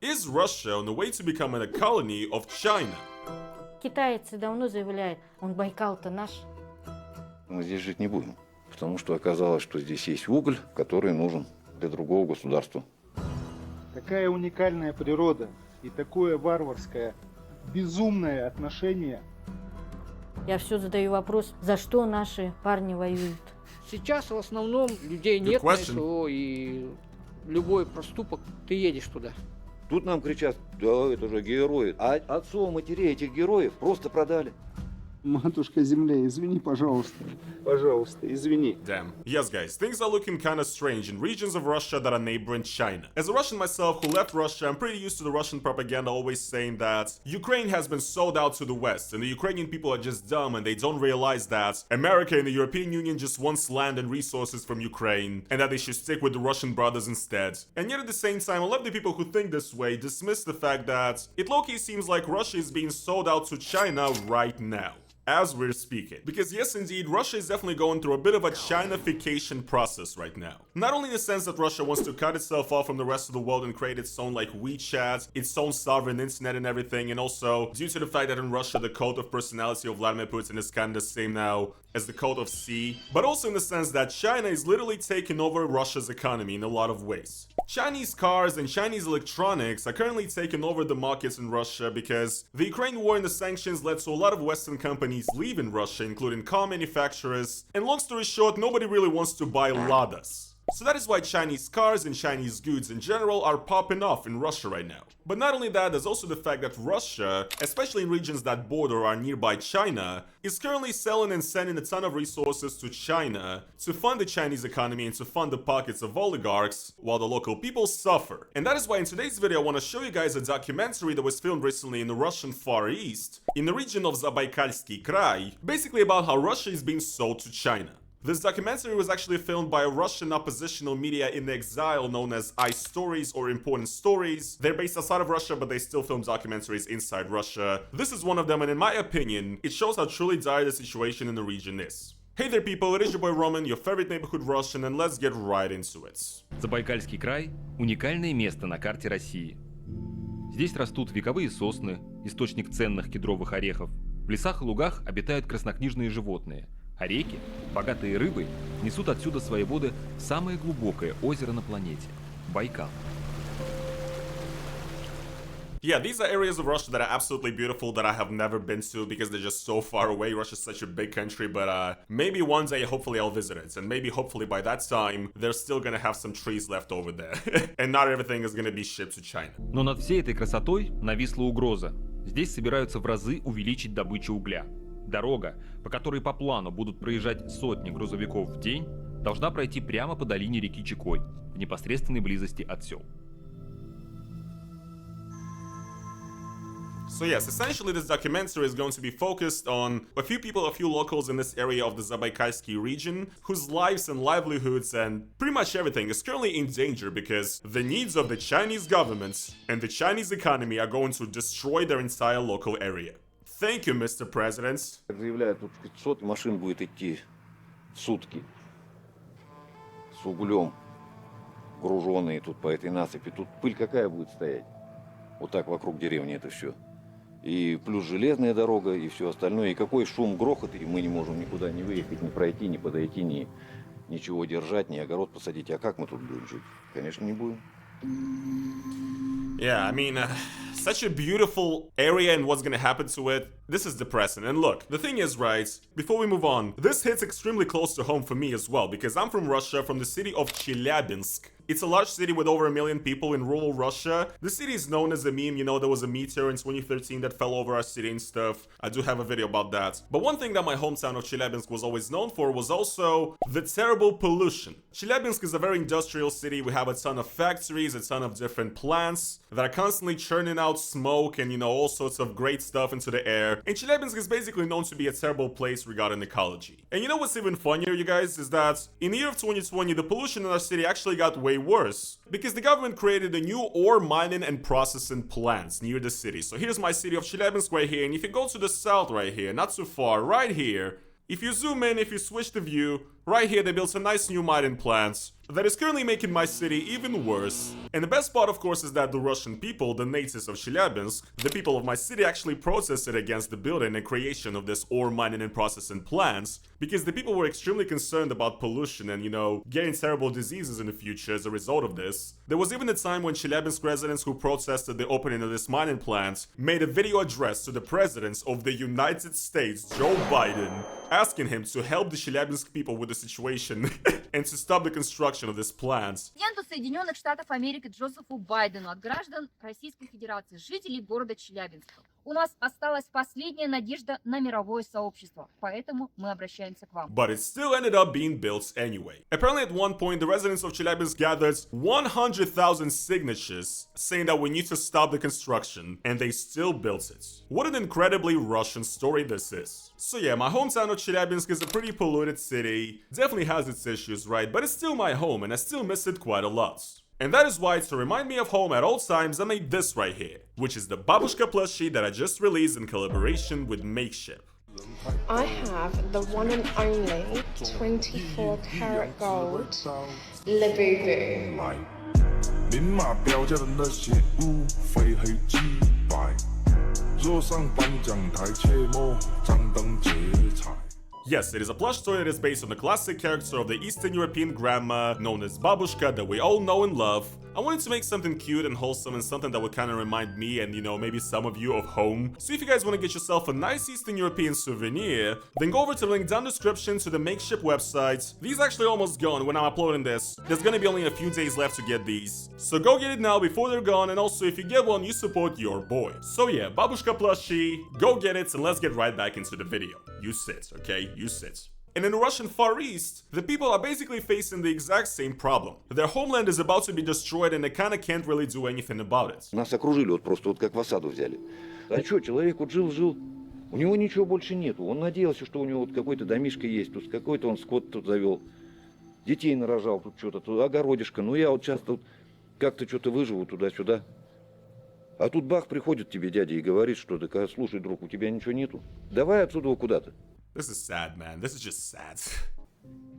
Is Russia on the way to becoming a colony of China? Китайцы давно заявляют, он Байкал-то наш. Мы здесь жить не будем, потому что оказалось, что здесь есть уголь, который нужен для другого государства. Такая уникальная природа и такое варварское, безумное отношение. Я все задаю вопрос, за что наши парни воюют. Сейчас в основном людей нет на СВО, и любой проступок, ты едешь туда. Тут нам кричат, да, это же герои. А отцов, матерей этих героев просто продали. Матушка Земля, извини, пожалуйста. Пожалуйста, извини. Damn. Yes, guys, things are looking kinda strange in regions of Russia that are neighboring China. As a Russian myself who left Russia, I'm pretty used to the Russian propaganda always saying that Ukraine has been sold out to the West, and the Ukrainian people are just dumb and they don't realize that America and the European Union just wants land and resources from Ukraine, and that they should stick with the Russian brothers instead. And yet at the same time, a lot of the people who think this way dismiss the fact that it low-key seems like Russia is being sold out to China right now, as we're speaking. Because yes, indeed, Russia is definitely going through a bit of a China-fication process right now. Not only in the sense that Russia wants to cut itself off from the rest of the world and create its own like WeChat, its own sovereign internet and everything, and also due to the fact that in Russia the cult of personality of Vladimir Putin is kind of the same now as the cult of C, but also in the sense that China is literally taking over Russia's economy in a lot of ways. Chinese cars and Chinese electronics are currently taking over the markets in Russia because the Ukraine war and the sanctions led to a lot of Western companies leaving Russia, including car manufacturers, and long story short, nobody really wants to buy Ladas. So that is why Chinese cars and Chinese goods in general are popping off in Russia right now. But not only that, there's also the fact that Russia, especially in regions that border or are nearby China, is currently selling and sending a ton of resources to China to fund the Chinese economy and to fund the pockets of oligarchs while the local people suffer. And that is why in today's video I want to show you guys a documentary that was filmed recently in the Russian Far East, in the region of Zabaikalsky Krai, basically about how Russia is being sold to China. This documentary was actually filmed by a Russian oppositional media in exile known as iStories or Important Stories. They're based outside of Russia, but they still film documentaries inside Russia. This is one of them, and in my opinion, it shows how truly dire the situation in the region is. Hey there people, it is your boy Roman, your favorite neighborhood Russian, and let's get right into it. Забайкальский край – уникальное место на карте России. Здесь растут вековые сосны, источник ценных кедровых орехов. В лесах и лугах обитают краснокнижные животные, а реки, богатые рыбой, несут отсюда свои воды в самое глубокое озеро на планете – Байкал. Yeah, these are areas of Russia that are absolutely beautiful that I have never been to because they're just so far away. Russia's such a big country, but maybe one day, hopefully, I'll visit it. And maybe, hopefully, by that time, they're still gonna have some trees left over there. And not everything is gonna be shipped to China. Но над всей этой красотой нависла угроза. Здесь собираются в разы увеличить добычу угля. Дорога, по которой по плану будут проезжать сотни грузовиков в день, должна пройти прямо по долине реки Чекой, в непосредственной близости от сел. So yes, essentially this documentary is going to be focused on a few people, a few locals in this area of the Zabaikalsky region, whose lives and livelihoods and pretty much everything is currently in danger because the needs of the Chinese government and the Chinese economy are going to destroy their entire local area. Thank you, Mr. President. Как заявляют, тут 500 машин будет идти в сутки с углем, груженные тут по этой насыпи. Тут пыль какая будет стоять? Вот так вокруг деревни это все. И плюс железная дорога, и все остальное. И какой шум, грохот, и мы не можем никуда не выехать, не пройти, не подойти, ничего держать, ни огород посадить. А как мы тут будем жить? Конечно, не будем. Yeah, I mean, such a beautiful area and what's gonna happen to it, this is depressing. And look, the thing is, right, before we move on, this hits extremely close to home for me as well, because I'm from Russia, from the city of Chelyabinsk. It's a large city with over 1 million people in rural Russia. The city is known as a meme, you know, there was a meteor in 2013 that fell over our city and stuff. I do have a video about that. But one thing that my hometown of Chelyabinsk was always known for was also the terrible pollution. Chelyabinsk is a very industrial city. We have a ton of factories, a ton of different plants that are constantly churning out smoke and, you know, all sorts of great stuff into the air. And Chelyabinsk is basically known to be a terrible place regarding ecology. And you know what's even funnier, you guys, is that in the year of 2020, the pollution in our city actually got way worse because the government created a new ore mining and processing plants near the city. So here's my city of Chelyabinsk right here, and if you go to the south right here, not too far, right here, if you zoom in, if you switch the view, right here they built some nice new mining plants. that is currently making my city even worse. And the best part, of course, is that the Russian people, the natives of Chelyabinsk, the people of my city actually protested against the building and creation of this ore mining and processing plants, because the people were extremely concerned about pollution and, getting terrible diseases in the future as a result of this. There was even a time when Chelyabinsk residents who protested the opening of this mining plant made a video address to the president of the United States, Joe Biden, asking him to help the Chelyabinsk people with the situation and to stop the construction of this plant. Президенту Соединенных Штатов Америки Джозефу Байдену от граждан Российской Федерации, жителей города Челябинска. У нас осталась последняя надежда на мировое сообщество, поэтому мы обращаемся к вам. But it still ended up being built anyway. Apparently at one point, the residents of Chelyabinsk gathered 100,000 signatures saying that we need to stop the construction, and they still built it. What an incredibly Russian story this is. So yeah, my hometown of Chelyabinsk is a pretty polluted city, definitely has its issues, right? But it's still my home, and I still miss it quite a lot. And that is why, to remind me of home at all times, I made this right here, which is the Babushka plushie that I just released in collaboration with Makeship. I have the one and only 24 karat gold Labubu. 明码标价的那些物，非黑即白。坐上颁奖台，切莫张灯结彩。 Yes, it is a plush toy that is based on the classic character of the Eastern European grandma known as Babushka that we all know and love. I wanted to make something cute and wholesome and something that would kind of remind me and, maybe some of you of home. So if you guys want to get yourself a nice Eastern European souvenir, then go over to the link down in the description to the Makeship website. These are actually almost gone when I'm uploading this. There's gonna be only a few days left to get these. So go get it now before they're gone, and also if you get one, you support your boy. So yeah, Babushka plushie, go get it, and let's get right back into the video. You sit, okay? You sit. And in the Russian Far East, the people are basically facing the exact same problem. Their homeland is about to be destroyed and they kinda can't really do anything about it. Нас окружили просто как в осаду взяли. А что, человек жил, у него ничего больше нету. Он надеялся, что у него какой-то домишко есть, тут какой-то он скот тут завел. Детей нарожал тут что-то, тут огородишко. Я сейчас тут как-то что-то выживу туда-сюда. А тут бах, приходит тебе дядя и говорит, что да, слушай, друг, у тебя ничего нету. Давай отсюда куда-то. This is sad, man. This is just sad.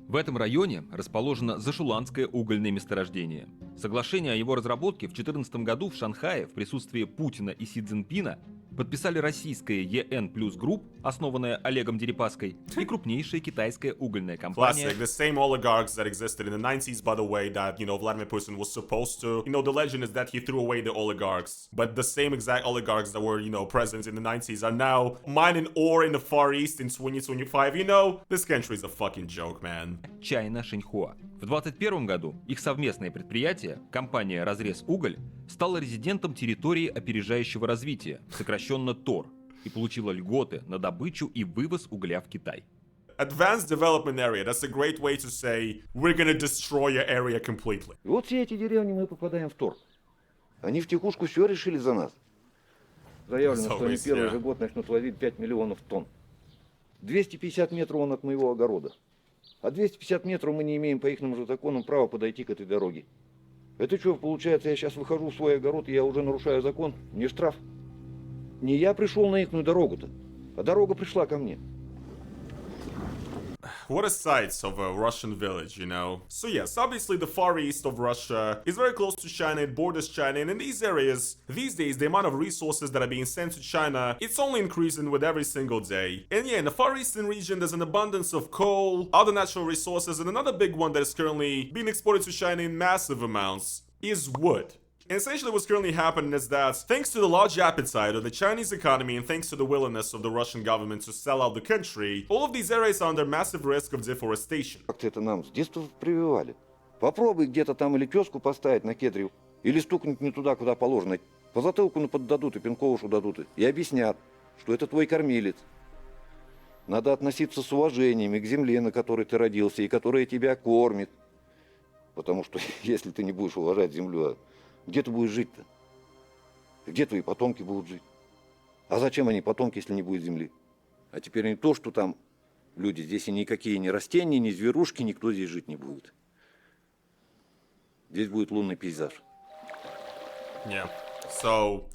В этом районе расположено Зашуланское угольное месторождение. Соглашение о его разработке в 2014 году в Шанхае в присутствии Путина и Си Цзиньпина подписали российская ЕН Плюс Групп, основанная Олегом Дерипаской, и крупнейшая китайская угольная компания. Classic, the same oligarchs that existed in the 90s, by the way, that, Vladimir Putin was supposed to. The legend is that he threw away the oligarchs. But the same exact oligarchs that were, present in the 90s are now mining ore in the Far East in 2025. This country is a fucking joke, man. China Shenhua. В 2021 году их совместное предприятие, компания «Разрез Уголь», стала резидентом территории опережающего развития, сокращенно ТОР, и получила льготы на добычу и вывоз угля в Китай. Advanced Development Area, that's a great way to say we're gonna destroy your area completely. И вот все эти деревни мы попадаем в ТОР. Они втихушку все решили за нас. Заявлено, что они первый же год начнут возить 5 миллионов тонн. 250 метров он от моего огорода. А 250 метров мы не имеем по ихним же законам права подойти к этой дороге. Это что, получается, я сейчас выхожу в свой огород, и я уже нарушаю закон? Мне штраф. Не я пришел на ихнюю дорогу-то, а дорога пришла ко мне. What a sight of a Russian village, So yes, obviously the Far East of Russia is very close to China, it borders China, and in these areas, these days, the amount of resources that are being sent to China, it's only increasing with every single day. And yeah, in the Far Eastern region, there's an abundance of coal, other natural resources, and another big one that is currently being exported to China in massive amounts is wood. And essentially what's currently happening is that, thanks to the large appetite of the Chinese economy and thanks to the willingness of the Russian government to sell out the country, all of these areas are under massive risk of deforestation. Как-то это нам с детства прививали. Попробуй где-то там или тезку поставить на кедре, или стукнуть не туда, куда положено. По затылку поддадут и пинковушу дадут, и объяснят, что это твой кормилец. Надо относиться с уважением и к земле, на которой ты родился, и которая тебя кормит. Потому что если ты не будешь уважать землю, где ты будешь жить-то? Где твои потомки будут жить? А зачем они потомки, если не будет земли? А теперь не то, что там люди, здесь и никакие ни растения, ни зверушки, никто здесь жить не будет. Здесь будет лунный пейзаж. Yeah. So,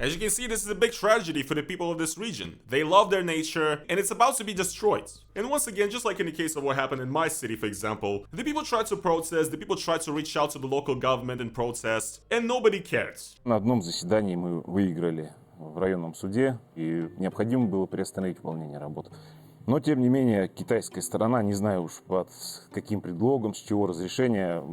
As you can see, this is a big tragedy for the people of this region. They love their nature, and it's about to be destroyed. And once again, just like in the case of what happened in my city, for example, the people tried to protest, the people tried to reach out to the local government and protest, and nobody cares. На одном заседании мы выиграли в районном суде, и необходимо было приостановить выполнение работ. Но, тем не менее, китайская сторона, не знаю уж под каким предлогом, с чего разрешения,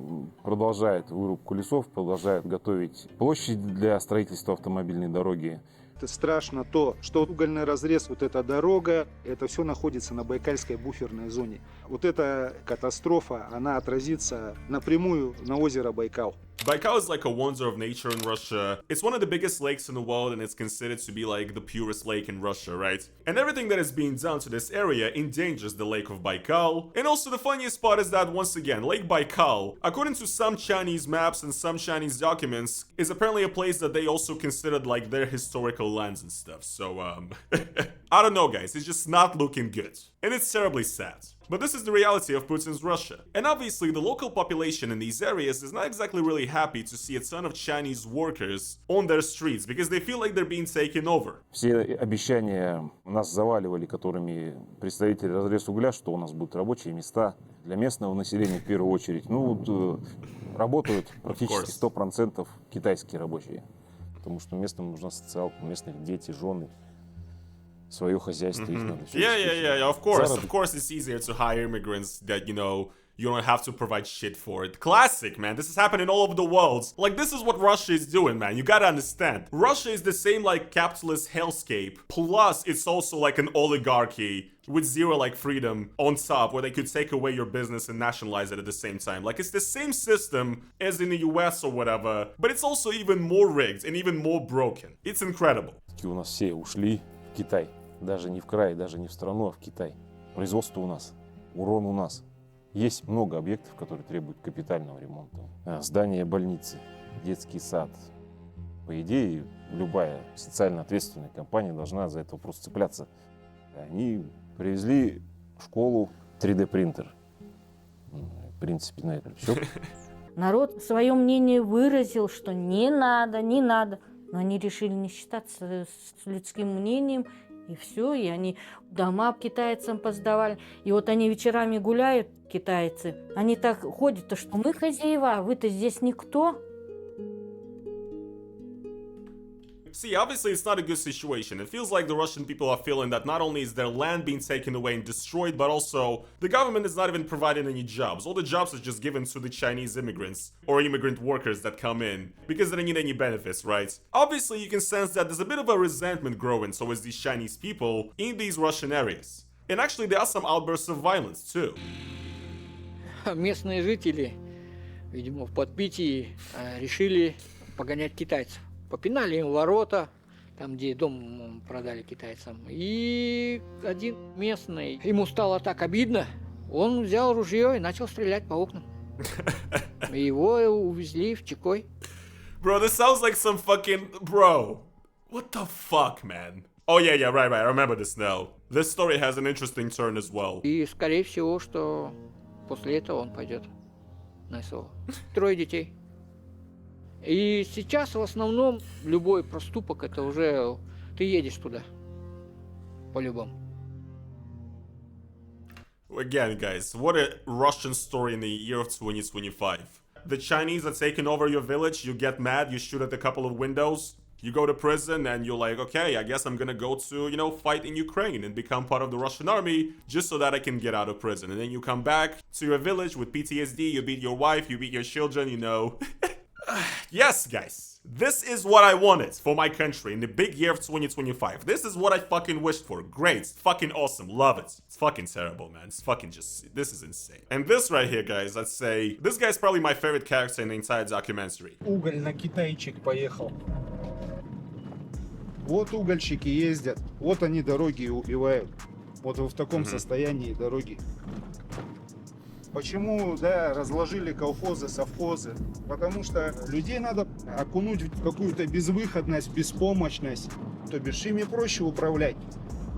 продолжает вырубку лесов, продолжает готовить площадь для строительства автомобильной дороги. Это страшно то, что угольный разрез, вот эта дорога, это все находится на Байкальской буферной зоне. Вот эта катастрофа, она отразится напрямую на озеро Байкал. Baikal is like a wonder of nature in Russia. It's one of the biggest lakes in the world, and it's considered to be like the purest lake in Russia, right? And everything that is being done to this area endangers the lake of Baikal. And also the funniest part is that, once again, Lake Baikal, according to some Chinese maps and some Chinese documents, is apparently a place that they also considered like their historical lands and stuff. So, I don't know, guys. It's just not looking good. And it's terribly sad. But this is the reality of Putin's Russia. And obviously, the local population in these areas is not exactly really happy to see a ton of Chinese workers on their streets, because they feel like they're being taken over. Все обещания нас заваливали, которыми представители разрез угля, что у нас будут рабочие места для местного населения в первую очередь. Ну, вот, работают практически 100% китайские рабочие. Потому что местным нужна социалка, местных дети, жены. Свое хозяйство, их надо все Yeah, of course it's easier to hire immigrants that, you know, you don't have to provide shit for it. Classic, man. This is happening all over the world. Like, this is what Russia is doing, man. You gotta understand. Russia is the same, like, capitalist hellscape. Plus, it's also like an oligarchy with zero, like, freedom on top, where they could take away your business and nationalize it at the same time. Like, it's the same system as in the US or whatever, but it's also even more rigged and even more broken. It's incredible. У нас все ушли в Китай. Даже не в край, даже не в страну, а в Китай. Производство у нас, урон у нас. Есть много объектов, которые требуют капитального ремонта. Здание больницы, детский сад. По идее, любая социально ответственная компания должна за этот вопрос цепляться. Они привезли в школу 3D-принтер. В принципе, на этом все. Народ свое мнение выразил, что не надо. Но они решили не считаться с людским мнением. И все, и они дома китайцам поздавали. И вот они вечерами гуляют, китайцы. Они так ходят, что мы хозяева, вы-то здесь никто. See, obviously it's not a good situation. It feels like the Russian people are feeling that not only is their land being taken away and destroyed, but also the government is not even providing any jobs. All the jobs are just given to the Chinese immigrants or immigrant workers that come in because they don't need any benefits, right? Obviously, you can sense that there's a bit of a resentment growing towards these Chinese people in these Russian areas. And actually, there are some outbursts of violence too. Местные жители, видимо, в подпитии решили погонять китайцев. Попинали им ворота, там, где дом продали китайцам. И один местный, ему стало так обидно, он взял ружье и начал стрелять по окнам. И его увезли в Чекой. Bro, this sounds like some fucking... Bro, what the fuck, man? Oh, yeah, right, I remember this now. This story has an interesting turn as well. И, скорее всего, что после этого он пойдет на СВО. 3 детей. И сейчас в основном любой проступок это уже ты едешь туда по-любому. Again, guys, what a Russian story in the year of 2025. The Chinese are taking over your village, you get mad, you shoot at a couple of windows, you go to prison, and you're like, okay, I guess I'm gonna go to, you know, fight in Ukraine and become part of the Russian army just so that I can get out of prison. And then you come back to your village with PTSD, you beat your wife, you beat your children, you know. Yes, guys, this is what I wanted for my country in the big year of 2025. This is what I fucking wished for. Great, it's fucking awesome, love it. It's fucking terrible, man. It's fucking just, this is insane. And this right here, guys, I'd say, this guy's probably my favorite character in the entire documentary. Уголь на Китайчик поехал. Вот угольщики ездят, вот они дороги убивают. Вот в таком состоянии дороги. Почему, да, разложили колхозы, совхозы? Потому что людей надо окунуть в какую-то безвыходность, беспомощность. То бишь ими проще управлять.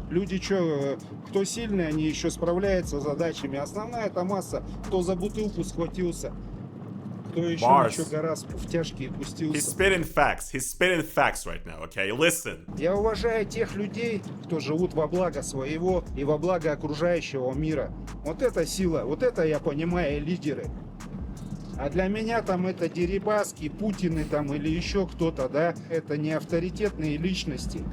Люди, кто сильный, они еще справляются с задачами. Основная эта масса, кто за бутылку схватился, Кто еще Bars. еще гораздо в тяжкие He's пустился. spitting facts. He's spitting facts right now, okay? Listen. Я уважаю тех людей, кто живут во благо своего и во благо окружающего мира. Вот это сила, вот это я понимаю лидеры. А для меня там это Дерибаски, Путины там или еще кто-то, да, это не авторитетные личности.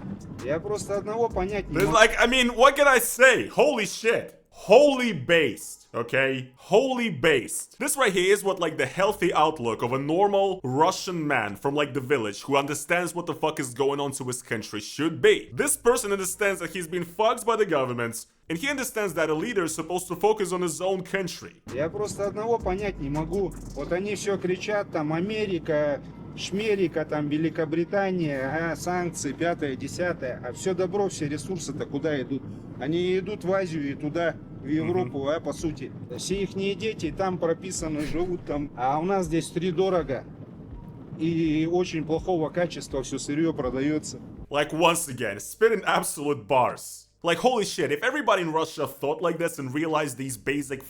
Я просто одного понять не There's могу. like, I mean, what can I say? Holy shit. Wholly based, okay? Wholly based. This right here is what like the healthy outlook of a normal Russian man from like the village who understands what the fuck is going on to his country should be. This person understands that he's been fucked by the government, and he understands that a leader is supposed to focus on his own country. Я просто одного понять не могу. Вот они все кричат, там Америка, Шмерика, там Великобритания, ага, санкции, 5-е, 10-е. А все добро, все ресурсы-то куда идут? Они идут в Азию и туда, в Европу, по сути. Все ихние дети там прописаны, живут там. А у нас здесь втридорого. И очень плохого качества все сырье продается. Like once again, spitting absolute bars. Like holy shit, if everybody in Russia thought like this and realized these basic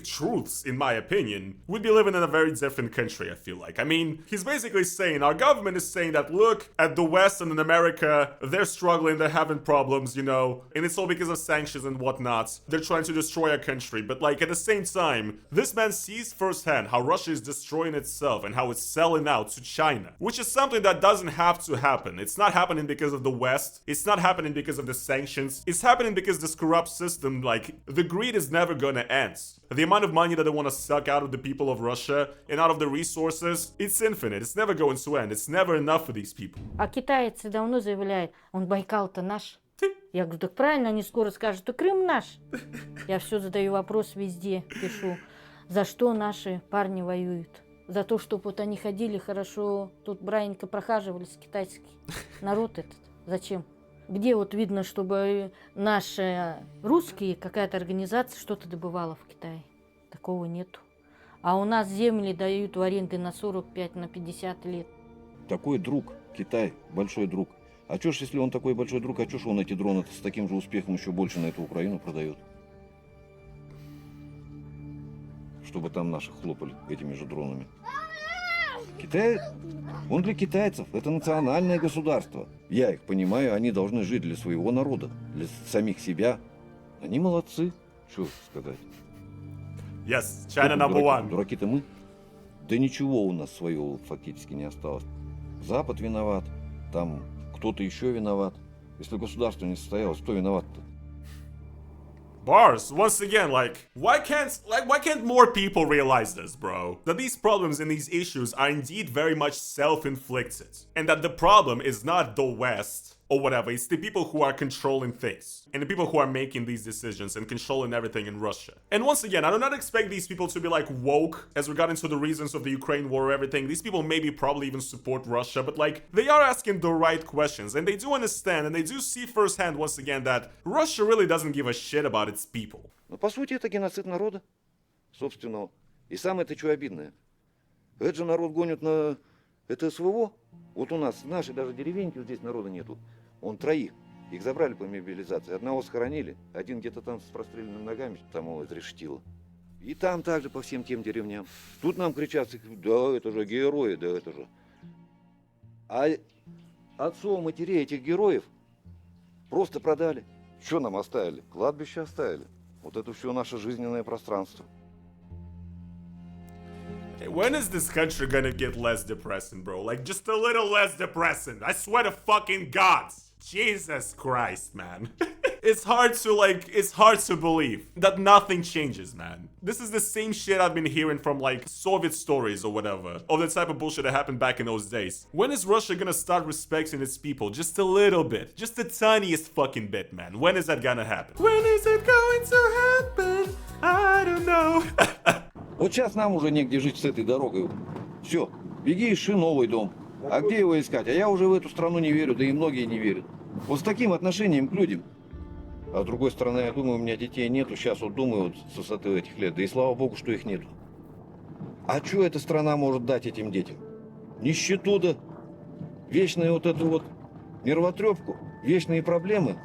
truths, in my opinion, we'd be living in a very different country, I feel like. I mean, he's basically saying, our government is saying that, look, at the West and in America, they're struggling, they're having problems, you know, and it's all because of sanctions and whatnot. They're trying to destroy our country, but like at the same time, this man sees firsthand how Russia is destroying itself and how it's selling out to China, which is something that doesn't have to happen. It's not happening because of the West, it's not happening because of the sanctions. It's happening because this corrupt system, like, the greed is never gonna end. The amount of money that they want to suck out of the people of Russia and out of the resources, it's infinite. It's never going to end. It's never enough for these people. А китайцы давно заявляют, он Байкал-то наш. Я говорю, так правильно, они скоро скажут, и Крым наш. Я все задаю вопрос везде, пишу, за что наши парни воюют. За то, чтобы вот они ходили хорошо, тут браненько прохаживались, китайский народ этот. Зачем? Где вот видно, чтобы наши русские, какая-то организация что-то добывала в Китае? Такого нету. А у нас земли дают в аренды на 45, на 50 лет. Такой друг, Китай, большой друг. А чё ж, если он такой большой друг, а чё ж он эти дроны с таким же успехом еще больше на эту Украину продает? Чтобы там наши хлопали этими же дронами. Китай, он для китайцев, это национальное государство. Я их понимаю, они должны жить для своего народа, для самих себя. Они молодцы, что сказать. Yes, China Кто number дураки? one. Дураки-то мы. Да ничего у нас своего фактически не осталось. Запад виноват, там кто-то еще виноват. Если государство не состоялось, кто виноват-то? Bars, once again, like, why can't more people realize this, bro? That these problems and these issues are indeed very much self-inflicted. And that the problem is not the West or whatever, it's the people who are controlling things. And the people who are making these decisions and controlling everything in Russia. And once again, I do not expect these people to be like woke as regards to the reasons of the Ukraine war or everything. These people maybe probably even support Russia, but like, they are asking the right questions. And they do understand and they do see firsthand once again that Russia really doesn't give a shit about its people. Ну, по сути, это геноцид народа собственного. И самое-то что обидное. Это же народ гонит на... Это СВО. Вот у нас, нашей даже деревеньки, вот здесь народа нету. Он троих. Их забрали по мобилизации. Одного схоронили. Один где-то там с простреленными ногами, там его изрешетило. И там также по всем тем деревням. Тут нам кричат, да это же герои, да это же. А отцов, матерей этих героев просто продали. Что нам оставили? Кладбище оставили. Вот это все наше жизненное пространство. Hey, when is this country gonna get less depressing, bro? Like, just a little less depressing. I swear to fucking God. Jesus Christ, man. It's hard to believe that nothing changes, man. This is the same shit I've been hearing from, like, Soviet stories or whatever. Of the type of bullshit that happened back in those days. When is Russia gonna start respecting its people? Just a little bit. Just the tiniest fucking bit, man. When is that gonna happen? When is it going to happen? I don't know. Вот сейчас нам уже негде жить с этой дорогой. Все, беги, ищи новый дом. А где его искать? А я уже в эту страну не верю, да и многие не верят. Вот с таким отношением к людям. А с другой стороны, я думаю, у меня детей нету. Сейчас вот думаю, вот с высоты этих лет. Да и слава богу, что их нету. А что эта страна может дать этим детям? Нищету, да, вечную вот эту вот нервотрепку, вечные проблемы,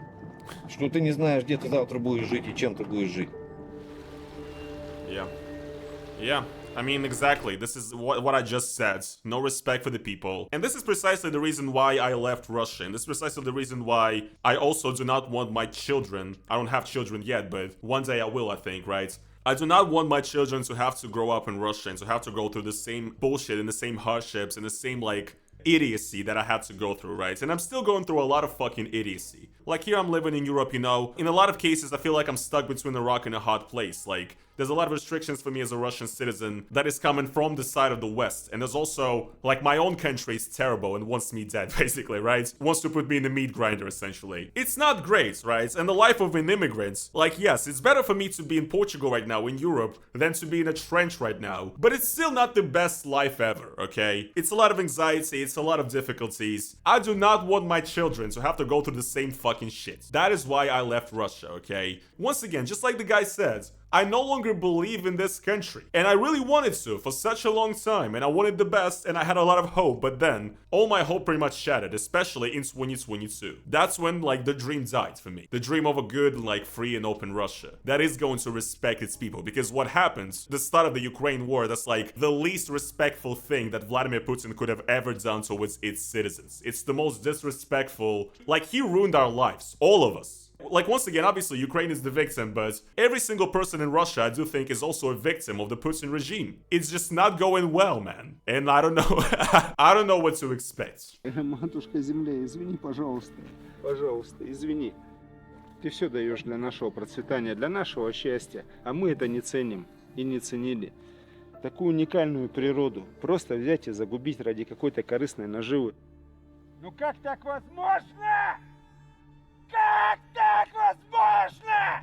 что ты не знаешь, где ты завтра будешь жить и чем ты будешь жить. Yeah, I mean, exactly. This is what I just said. No respect for the people. And this is precisely the reason why I left Russia. And this is precisely the reason why I also do not want my children. I don't have children yet, but one day I will, I think, right? I do not want my children to have to grow up in Russia and to have to go through the same bullshit and the same hardships and the same, like, idiocy that I had to go through, right? And I'm still going through a lot of fucking idiocy. Like, here I'm living in Europe, you know, in a lot of cases I feel like I'm stuck between a rock and a hard place. Like, there's a lot of restrictions for me as a Russian citizen that is coming from the side of the West. And there's also, like, my own country is terrible and wants me dead, basically, right? Wants to put me in the meat grinder, essentially. It's not great, right? And the life of an immigrant, like, yes, it's better for me to be in Portugal right now, in Europe, than to be in a trench right now. But it's still not the best life ever, okay? It's a lot of anxiety, it's a lot of difficulties. I do not want my children to have to go through the same fucking shit. That is why I left Russia, okay? Once again, just like the guy said, I no longer believe in this country. And I really wanted to for such a long time, and I wanted the best, and I had a lot of hope, but then all my hope pretty much shattered, especially in 2022. That's when, like, the dream died for me. The dream of a good, like, free and open Russia that is going to respect its people. Because what happens, the start of the Ukraine war, that's like the least respectful thing that Vladimir Putin could have ever done towards its citizens. It's the most disrespectful, like, he ruined our lives, all of us. Like, once again, obviously, Ukraine is the victim, but every single person in Russia, I do think, is also a victim of the Putin regime. It's just not going well, man. And I don't know, I don't know what to expect. Матушка Земля, извини, пожалуйста. Пожалуйста, извини. Ты все даешь для нашего процветания, для нашего счастья, а мы это не ценим и не ценили. Такую уникальную природу просто взять и загубить ради какой-то корыстной наживы. Ну как так возможно?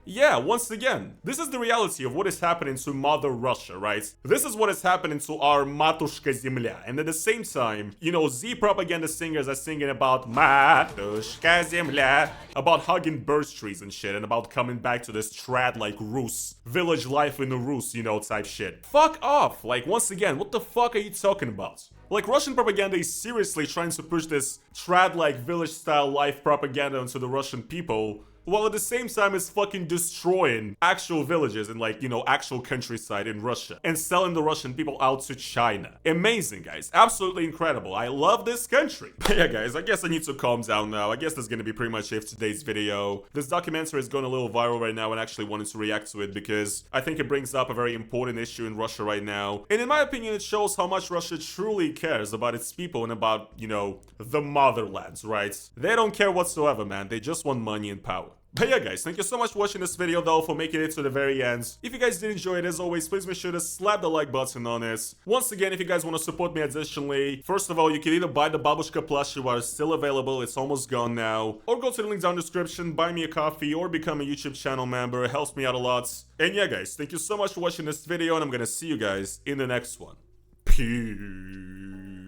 Yeah, once again, this is the reality of what is happening to Mother Russia, right? This is what is happening to our Matushka Zemlya. And at the same time, you know, Z propaganda singers are singing about Matushka Zemlya, about hugging birch trees and shit, and about coming back to this trad like Rus, village life in the Rus, you know, type shit. Fuck off! Like, once again, what the fuck are you talking about? Like, Russian propaganda is seriously trying to push this trad-like village-style life propaganda onto the Russian people, while at the same time it's fucking destroying actual villages and, like, you know, actual countryside in Russia and selling the Russian people out to China. Amazing, guys. Absolutely incredible. I love this country. But yeah, guys, I guess I need to calm down now. I guess that's gonna be pretty much it for today's video. This documentary is going a little viral right now and I actually wanted to react to it because I think it brings up a very important issue in Russia right now. And in my opinion, it shows how much Russia truly cares about its people and about, you know, the motherlands, right? They don't care whatsoever, man. They just want money and power. But yeah, guys, thank you so much for watching this video, though, for making it to the very end. If you guys did enjoy it, as always, please make sure to slap the like button on it. Once again, if you guys want to support me additionally, first of all, you can either buy the Babushka plushie while it's still available, it's almost gone now, or go to the link down in the description, buy me a coffee, or become a YouTube channel member. It helps me out a lot. And yeah, guys, thank you so much for watching this video, and I'm gonna see you guys in the next one. Peace.